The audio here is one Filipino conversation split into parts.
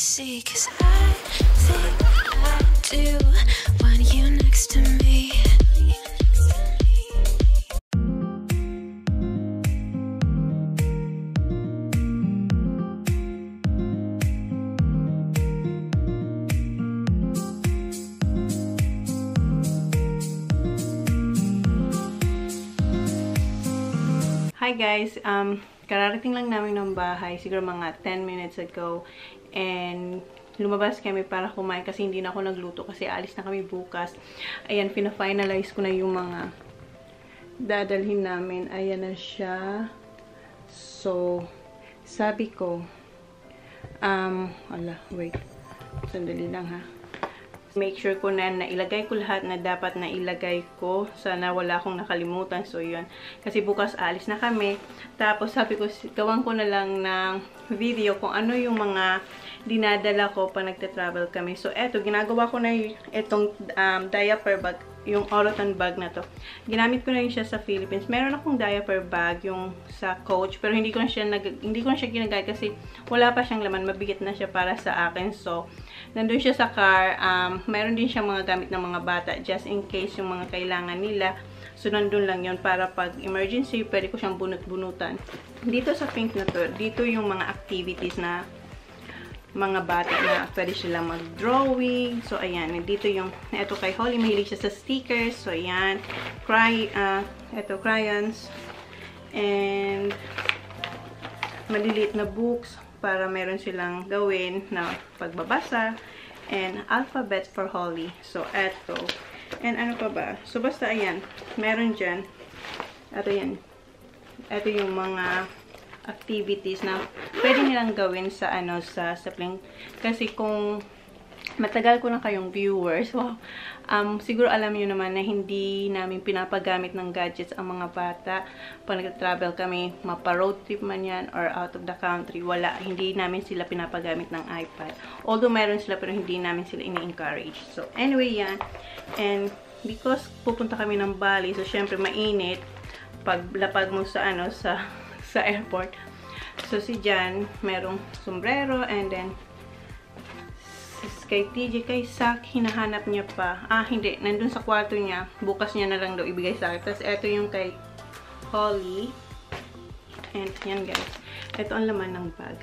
see, 'cause I think I do want you next to me. Hi guys, kararating lang namin ng bahay, siguro mga 10 minutes ago, and lumabas kami para kumain kasi hindi na ako nagluto kasi alis na kami bukas. Ayan, pina-finalize ko na yung mga dadalhin namin. Ayan na siya. So, sabi ko, wait, sandali lang ha. Make sure ko na nailagay ko lahat na dapat na ilagay ko. Sana wala akong nakalimutan. So, yun. Kasi bukas alis na kami. Tapos, sabi ko, gawan ko na lang ng video kung ano yung mga dinadala ko pa nagta-travel kami. So, eto, ginagawa ko na itong diaper bag, yung Oroton bag na to. Ginamit ko na rin siya sa Philippines. Meron akong diaper bag, yung sa Coach, pero hindi ko na siya ginagamit kasi wala pa siyang laman. Mabigat na siya para sa akin. So, nandun siya sa car. Meron din siyang mga gamit ng mga bata just in case yung mga kailangan nila. So, nandun lang yun para pag emergency, pwede ko siyang bunot-bunutan. Dito sa pink na to, dito yung mga activities na mga bata na pwede sila mag-drawing. So, ayan. Dito yung, ito kay Holly, mahilig siya sa stickers. So, ayan. Ito, crayons. And, maliliit na books para meron silang gawin na pagbabasa. And, alphabet for Holly. So, ito. And, ano pa ba? So, basta, ayan. Meron dyan. Ito yan. Ito yung mga activities na pwede nilang gawin sa sa plane. Kasi kung matagal ko na kayong viewers, wow, siguro alam niyo naman na hindi namin pinapagamit ng gadgets ang mga bata pag nag-travel kami, mapa-road trip man yan or out of the country. Wala, hindi namin sila pinapagamit ng iPad. Although meron sila pero hindi namin sila ini-encourage. So anyway, yan. And because pupunta kami ng Bali, so syempre mainit pag lapag mo sa sa airport. So, si Jan, merong sombrero, and then, kay TJ, kay Sak, hinahanap niya pa. Hindi. Nandun sa kwarto niya. Bukas niya na lang daw ibigay sa akin. Tapos, ito yung kay Holly. And, yan guys. Ito ang laman ng bag.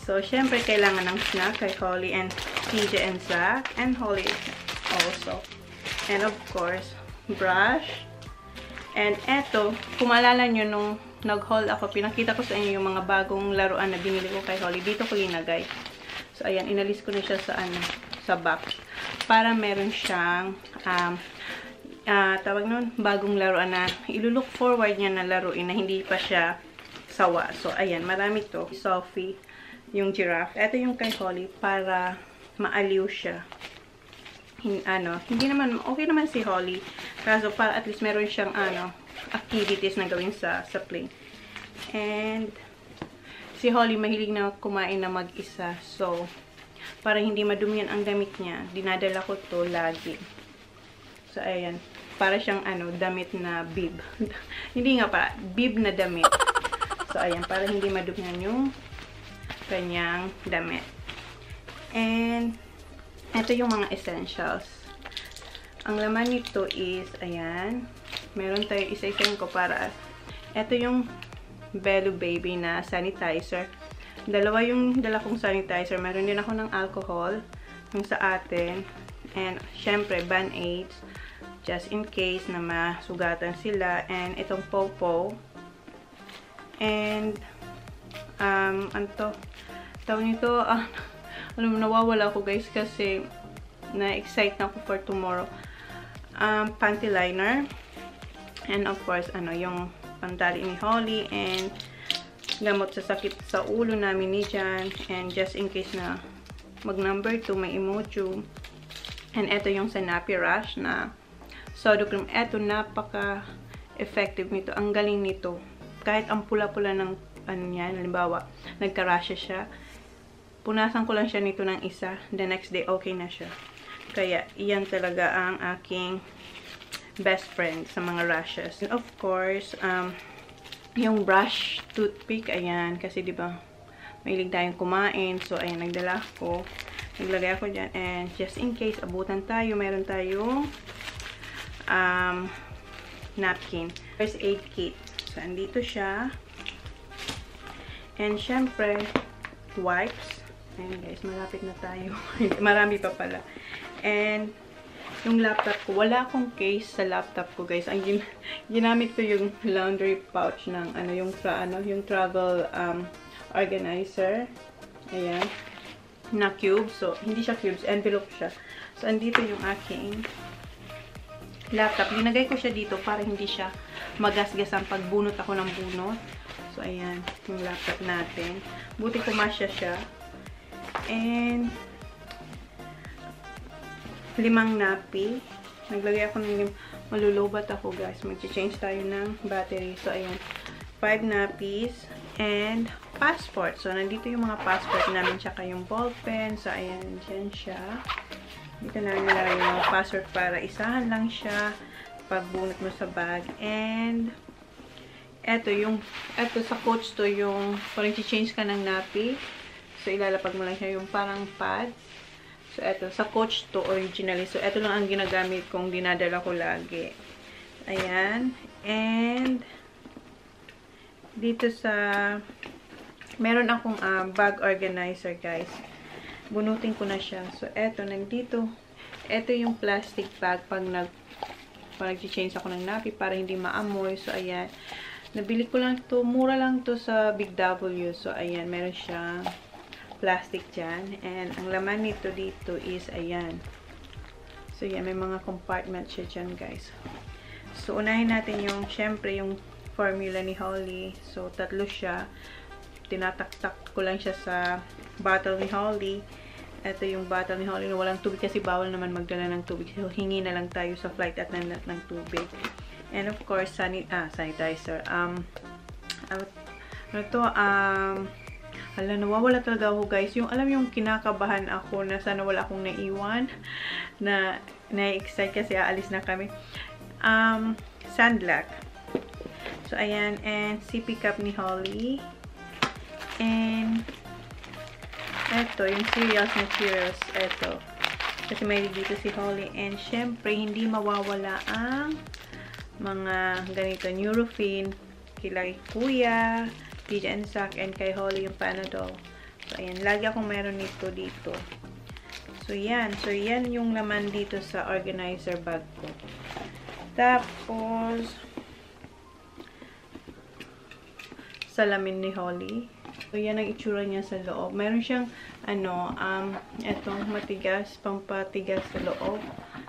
So, syempre, kailangan ng snack kay Holly and TJ and Sak. And Holly also. And, of course, brush. And, eto, kung maalala nyo nung nag-haul ako, pinakita ko sa inyo yung mga bagong laruan na binili ko kay Holly. Dito ko linagay. So, ayan, inalis ko na siya sa box. Para meron siyang, tawag nun, bagong laruan na ilulook forward niya na laruin na hindi pa siya sawa. So, ayan, marami to. Sophie, yung giraffe. Ito yung kay Holly para maaliw siya. Hindi naman, okay naman si Holly. Kaso, para at least meron siyang, activities na gawin sa plane. And, si Holly mahilig na kumain na mag-isa. So, para hindi madumihan ang damit niya, dinadala ko to lagi. So, ayan. Para siyang, damit na bib. Hindi nga para, bib na damit. So, ayan. Para hindi madumihan yung kanyang damit. And, ito yung mga essentials. Ang laman nito is, ayan, meron tayo, isa-isayin ko para, ito yung Bello Baby na sanitizer. Dalawa yung dala kong sanitizer. Meron din ako ng alcohol, yung sa atin. And, syempre, Band-Aids, just in case na masugatan sila. And, itong Popo. And, tawag nito, nawawala ako guys kasi na-excite na ako for tomorrow. Panty liner. And of course, yung pantali ni Holly. And gamot sa sakit sa ulo namin ni Jan. And just in case na mag number 2, may Imodium. And ito yung sa Nappy Rush na sodo cream. Ito, napaka-effective nito. Ang galing nito. Kahit ang pula-pula ng yan, halimbawa, nagka-rashes siya. Punasan ko lang siya nito ng isa. The next day, okay na siya. Kaya, iyan talaga ang aking best friend sa mga rashes. And of course, yung brush toothpick, ayan. Kasi, diba, mahilig tayong kumain. So, ayan, nagdala ko. Naglagay ako dyan. And just in case, abutan tayo, meron tayong napkin. First aid kit. So, andito siya. And, syempre, wipes. Ayan, guys, malapit na tayo. Marami pa pala. And, yung laptop ko, wala akong case sa laptop ko, guys. Ang ginamit ko yung laundry pouch ng, yung travel, organizer. Ayan. Na cube. So, hindi siya cubes. Envelope siya. So, andito yung aking laptop. Linagay ko siya dito para hindi siya magasgasan pag bunot ako ng bunot. So, ayan. Yung laptop natin. Buti kumasya siya. And, 5 napi. Naglagay ako ng malulobat ako, guys. Mag-change tayo ng battery. So, ayan. 5 nappies. And, passport. So, nandito yung mga passport namin. Tsaka yung ballpen. So, ayan. Dyan siya. Dito namin nilagay yung mga passport para isahan lang siya. Pagbunot mo sa bag. And, eto sa coach to yung parang change ka ng napi. So, ilalapag mo lang siya yung parang pad. So, eto. Sa coach to originally. So, eto lang ang ginagamit kong dinadala ko lagi. Ayan. And, dito sa, meron akong bag organizer, guys. Bunutin ko na siya. So, eto. Nandito. Eto yung plastic bag pag nag-change ako ng napi para hindi maamoy. So, ayan. Nabili ko lang to. Mura lang to sa Big W. So, ayan. Meron siyang plastic dyan. And, ang laman nito dito is, ayan. So, yan. May mga compartment siya dyan, guys. So, unahin natin yung, syempre, yung formula ni Holly. So, 3 siya. Tinataktak ko lang siya sa bottle ni Holly. Ito yung bottle ni Holly na walang tubig kasi bawal naman magdala ng tubig. So, hingi na lang tayo sa flight at ng tubig. And, of course, sanitizer. Nawawala talaga ako, guys. Alam yung kinakabahan ako na sana wala akong naiwan. Na-excite kasi aalis na kami. Sunblock. So, ayan. And, sippy cup ni Holly. And, eto, yung cereals na cereals. Eto. Kasi may dito si Holly. And, syempre, hindi mawawala ang mga ganito. Nurofen. Kay Kuya. DJ and Sack, and kay Holly yung Panadol. So, ayan. Lagi akong meron nito dito. So, yan. So, yan yung laman dito sa organizer bag ko. Tapos, salamin ni Holly. So, yan ang itsura niya sa loob. Meron siyang, etong matigas, pampatigas sa loob.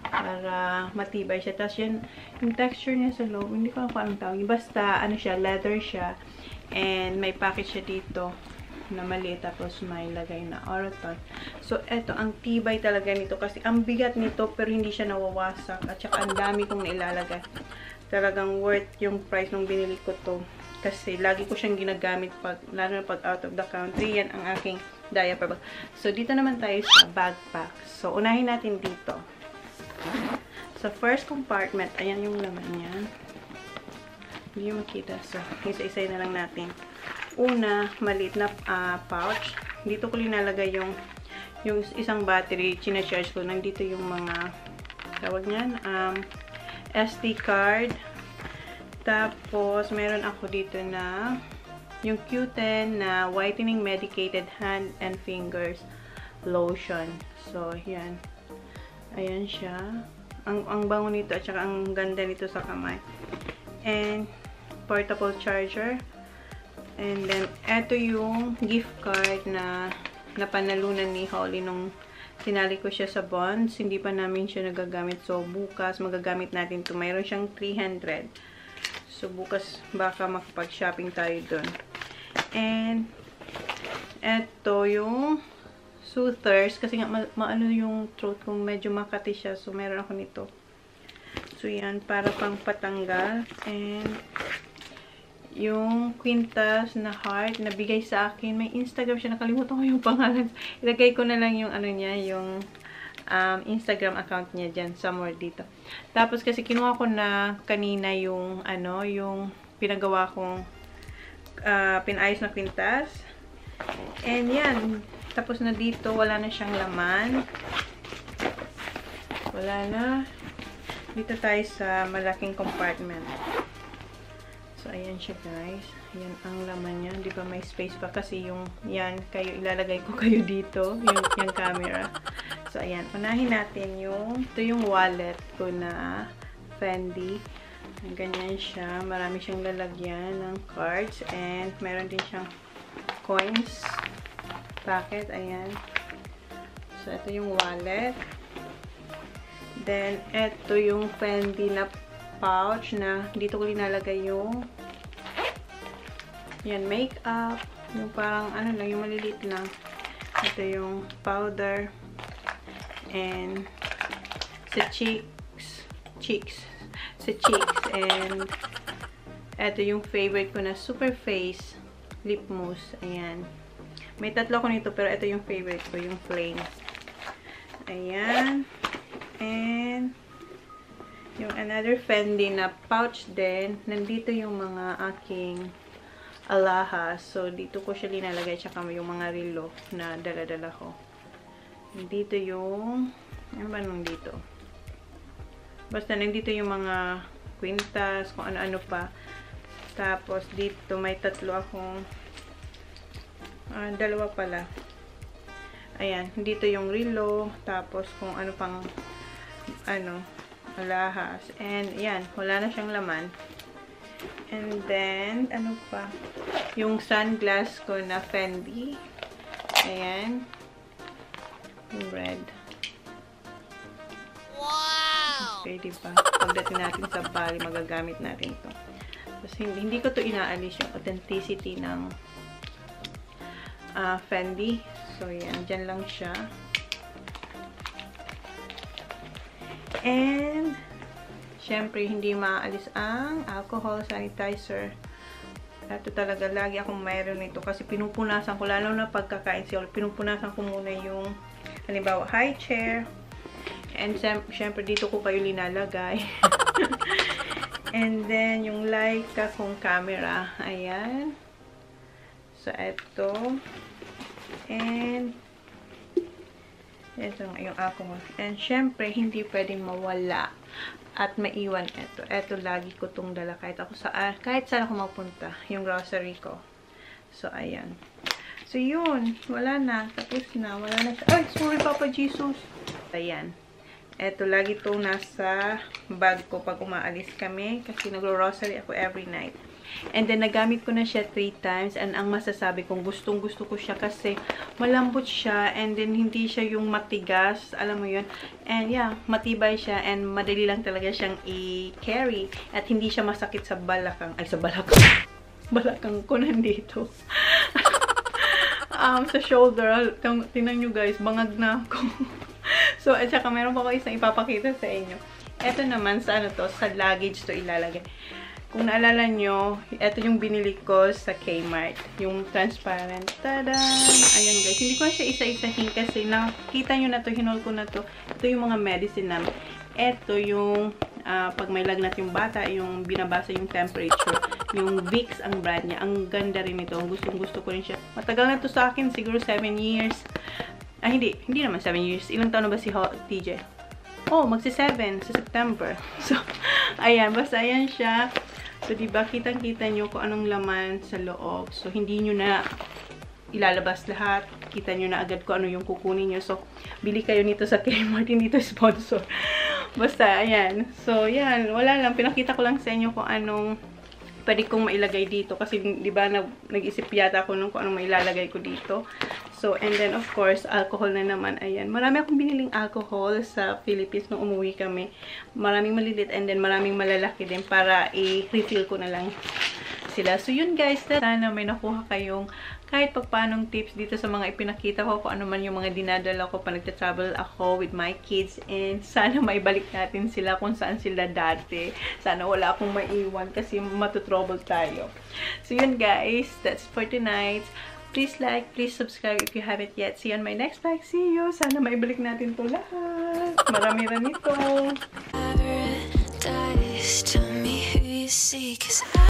Para matibay siya. Tapos, yan, yung texture niya sa loob, hindi ko alam kung anong tawag. Basta, leather siya. And, may package siya dito na maliit. Tapos, may lagay na Oroton. So, eto, ang tibay talaga nito. Kasi, ang bigat nito, pero hindi siya nawawasak. At saka, ang dami kong nailalagay. Talagang worth yung price nung binili ko to. Kasi, lagi ko siyang ginagamit lalo na pag out of the country. Yan ang aking diaper bag. So, dito naman tayo sa backpack. So, unahin natin dito. Sa first compartment, ayan yung laman niya. Hindi yung makita. So, isa-isay na lang natin. Una, maliit na pouch. Dito ko linalagay yung isang battery. China-charge ko. Nandito yung mga, tawag niyan, SD card. Tapos, meron ako dito na yung Q10 na whitening medicated hand and fingers lotion. So, yan. Ayan siya. Ang bango nito at saka ang ganda nito sa kamay. And, portable charger. And then, eto yung gift card na napanalunan ni Holly nung sinali ko siya sa bonds. Hindi pa namin siya nagagamit. So, bukas magagamit natin ito. Mayroon siyang 300. So, bukas baka makapag-shopping tayo dun. And, eto yung soothers. Kasi nga, maano yung throat kong medyo makati siya. So, meron ako nito. So, yan. Para pang patanggal. And, yung quintas na heart na bigay sa akin. May Instagram siya. Nakalimutan ko yung pangalan. Ilagay ko na lang yung niya, yung Instagram account niya dyan. Somewhere dito. Tapos kasi kinuha ko na kanina yung yung pinagawa kong pinayos na quintas. And yan. Tapos na dito, wala na siyang laman. Wala na. Dito tayo sa malaking compartment. So, ayan siya guys. Ayan ang laman niya. Di ba may space pa kasi yung yan, ilalagay ko kayo dito. Yung camera. So, ayan. Unahin natin ito yung wallet ko na Fendi. Ganyan siya. Marami siyang lalagyan ng cards. And meron din siyang coins. Packet. Ayan. So, ito yung wallet. Then, ito yung Fendi na pouch na dito ko linalagay yung yan, makeup. Yung parang, ano lang, yung maliliit lang. Ito yung powder. And sa cheeks. And ito yung favorite ko na Super Face lip mousse. Ayan. May tatlo ko nito, pero ito yung favorite ko, yung plain. Ayan. And yung another Fendi na pouch din. Nandito yung mga aking alahas. So, dito ko siya linalagay. Tsaka yung mga relo na dala-dala ko. Dito yung ano ba nung dito? Basta nandito yung mga kwintas, kung ano-ano pa. Tapos, dito may tatlo akong dalawa pala. Ayan. Dito yung relo. Tapos, kung ano pang alahas. And, yan. Wala na siyang laman. And then, ano pa? Yung sunglass ko na Fendi. Ayan. Yung red. Wow! Okay, diba? Pagdating natin sa Bali, magagamit natin ito. Tapos, hindi ko to inaalis yung authenticity ng Fendi. So, yan. Dyan lang siya. And, syempre, hindi maaalis ang alcohol sanitizer. Ito talaga, lagi akong mayroon nito kasi pinupunasan ko, lalo na pagkakain siya, pinupunasan ko muna yung, halimbawa, high chair. And, syempre, dito ko kayo linalagay. And then, yung Leica kong camera. Ayan. So, ito. And, ito yung alcohol. And, syempre, hindi pwedeng mawala at maiwan ito. Ito, lagi ko itong dala kahit saan ako mapunta. Yung grocery ko. So, ayan. So, yun. Wala na. Tapos na. Wala na siya. Ay, sorry, Papa Jesus. Ayan. Ito, lagi itong nasa bag ko pag umaalis kami. Kasi nagro-grocery ako every night. And then, nagamit ko na siya 3 times. And ang masasabi kong gustong-gusto ko siya kasi malambot siya. And then, hindi siya yung matigas. Alam mo yun. And yeah, matibay siya. And madali lang talaga siyang i-carry. At hindi siya masakit sa balakang. Ay, sa balakang. Balakang ko nandito. Sa shoulder. Tingnan nyo guys, bangag na ako. So, at saka meron pa ako isang ipapakita sa inyo. Ito naman, sa ano to, sa luggage to ilalagay. Kung naalala nyo, ito yung binili ko sa Kmart. Yung transparent. Tada! Ayan guys. Hindi ko siya isa-isahin kasi nakita nyo na to, hinol ko na to. Ito yung mga medicine namin. Ito yung, pag may lagnat yung bata, yung binabasa yung temperature. Yung Vicks ang brand niya. Ang ganda rin ito. Gustong-gusto ko rin siya. Matagal na to sa akin. Siguro 7 years. Hindi naman 7 years. Ilang taon na ba si TJ? Oh, magsi-7 sa September. So, ayan. Basta ayan siya. So, diba, kitang-kita nyo kung anong laman sa loob. So, hindi nyo na ilalabas lahat. Kita nyo na agad kung ano yung kukunin nyo. So, bili kayo nito sa Kmart. Hindi ito sponsor. Basta, ayan. So, yan. Wala lang. Pinakita ko lang sa inyo kung anong pwede kong mailagay dito. Kasi, diba, nag-isip yata ako nung kung anong mailalagay ko dito. So, and then, of course, alcohol na naman. Ayan. Marami akong biniling alcohol sa Philippines nung umuwi kami. Maraming malilit and then maraming malalaki din para i-refill ko na lang sila. So, yun guys. Sana may nakuha kayong kahit pagpanong tips dito sa mga ipinakita ko. Kung ano man yung mga dinadala ko pa nagta-travel ako with my kids. And sana maibalik natin sila kung saan sila dati. Sana wala akong maiwan kasi matutrouble tayo. So, yun guys. That's for tonight. Please like, please subscribe if you haven't yet. See you on my next vlog. See you! Sana maibalik natin to lahat. Marami rin ito. Paradise, tell me who you see, 'cause